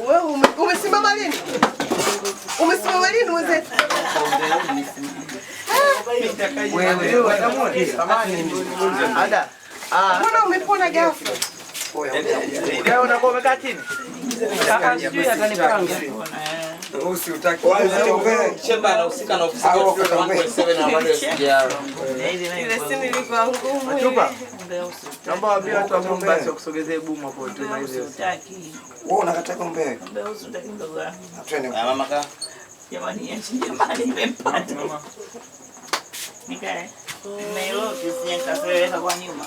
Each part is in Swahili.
Wewe umesimama lini? Umesimama lini mzee? Wewe ada. Mbona umepona ghafla? Wewe unakuwa umekaa chini? Sijui atanipanga. Usitaki. Chemba anahusika na ofisi ya 1.7 na bado sijao. Ile simu ilikuwa ngumu. Chupa. Naomba waambie watu wa Bomba basi wakusogezee boom hapo tu na hizo. Wewe unakata kombe. Mbona usitaki ndogo yangu? Twende. Mama ka. Jamani, jamani nimempata. Nikae. Melo kisia kaseweka kwa nyuma.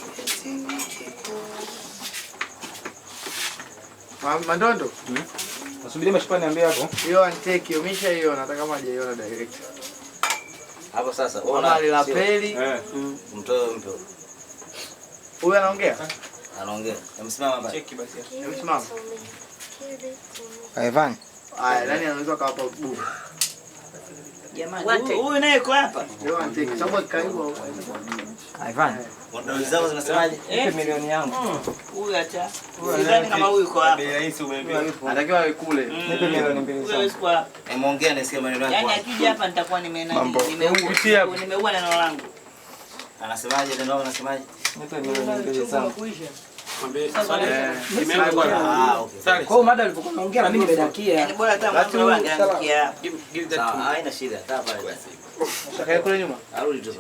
Mandondo. Nasubiri mashipani niambie hapo. Hiyo anteki umeshaiona hata kama hajaiona direct. Hapo sasa Ona la peli. Mtoe mpe. Huyu anaongea? Anaongea. Msimama hapa. Cheki basi. Msimama. Ivan. Aya, nani anaweza kawapa boom? Jamani, huyu naye yuko hapa. Hiyo anteki. Sababu karibu. Ivan. Ndio zao zinasemaje? Nipe milioni yangu. Huyu acha. Sidhani kama huyu yuko hapa. Anatakiwa awe kule. Nipe milioni 2 Huyu yuko hapa. Muongea nasikia maneno yako. Yaani akija hapa nitakuwa nimeua neno langu. Anasemaje ndio anasemaje? Nipe milioni 2 sana. Okay. Kwa mada alipokuwa anaongea na mimi nimedakia. Yaani bora hata mtu angeangukia. Sawa, haina shida. Kaa pale basi. Utakaye kule nyuma. Arudi tu.